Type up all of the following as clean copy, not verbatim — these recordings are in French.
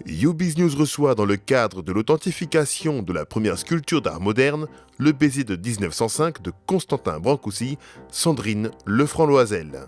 YouBiz News reçoit dans le cadre de l'authentification de la première sculpture d'art moderne, le baiser de 1905 de Constantin Brancusi, Sandrine Lefranc-Loisel.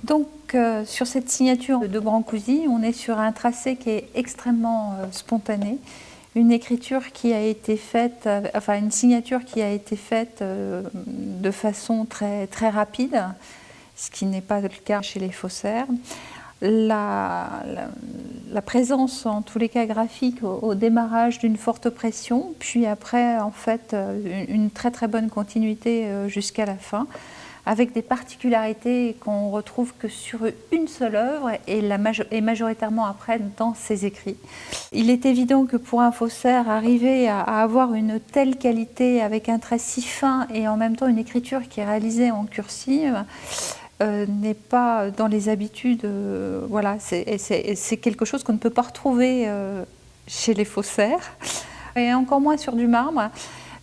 Donc sur cette signature de Brancusi, on est sur un tracé qui est extrêmement spontané, une écriture qui a été faite, enfin une signature qui a été faite de façon très rapide, ce qui n'est pas le cas chez les faussaires. La présence, en tous les cas graphique, au démarrage d'une forte pression, puis après en fait une très bonne continuité jusqu'à la fin, avec des particularités qu'on retrouve que sur une seule œuvre et majoritairement après dans ses écrits. Il est évident que pour un faussaire, arriver à avoir une telle qualité avec un trait si fin et en même temps une écriture qui est réalisée en cursive n'est pas dans les habitudes. Voilà, c'est quelque chose qu'on ne peut pas retrouver chez les faussaires, et encore moins sur du marbre.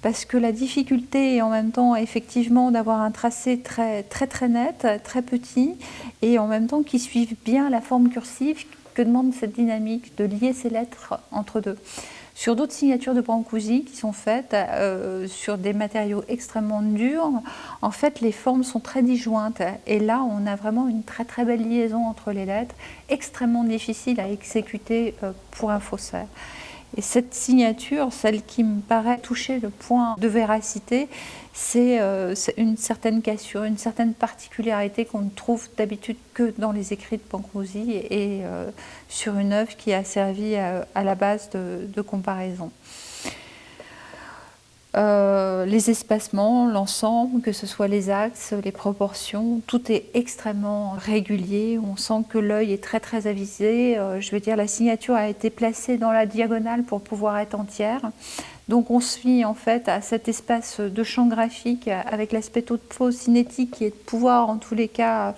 Parce que la difficulté est en même temps effectivement d'avoir un tracé très net, très petit, et en même temps qui suive bien la forme cursive que demande cette dynamique de lier ces lettres entre deux. Sur d'autres signatures de Brancusi qui sont faites sur des matériaux extrêmement durs, en fait les formes sont très disjointes, et là on a vraiment une très belle liaison entre les lettres, extrêmement difficile à exécuter pour un faussaire. Et cette signature, celle qui me paraît toucher le point de véracité, c'est une certaine cassure, une certaine particularité qu'on ne trouve d'habitude que dans les écrits de Brancusi et sur une œuvre qui a servi à la base de comparaison. Les espacements, l'ensemble, que ce soit les axes, les proportions, tout est extrêmement régulier. On sent que l'œil est très avisé. Je veux dire, la signature a été placée dans la diagonale pour pouvoir être entière. Donc on suit en fait à cet espace de champ graphique avec l'aspect topo-cinétique qui est de pouvoir en tous les cas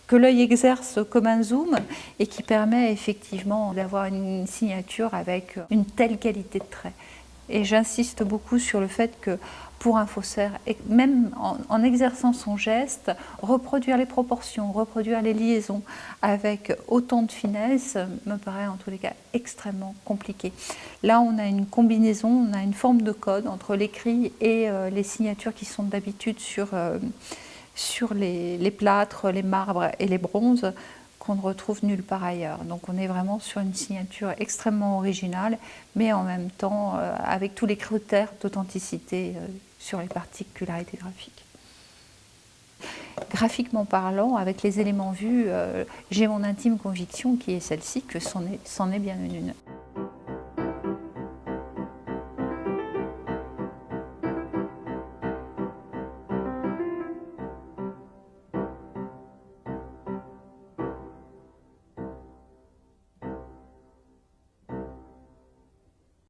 que l'œil exerce comme un zoom et qui permet effectivement d'avoir une signature avec une telle qualité de trait. Et j'insiste beaucoup sur le fait que pour un faussaire, même en exerçant son geste, reproduire les proportions, reproduire les liaisons avec autant de finesse me paraît en tous les cas extrêmement compliqué. Là, on a une combinaison, on a une forme de code entre l'écrit et les signatures qui sont d'habitude sur les plâtres, les marbres et les bronzes, qu'on ne retrouve nulle part ailleurs. Donc on est vraiment sur une signature extrêmement originale, mais en même temps avec tous les critères d'authenticité sur les particularités graphiques. Graphiquement parlant, avec les éléments vus, j'ai mon intime conviction qui est celle-ci, que c'en est bien une.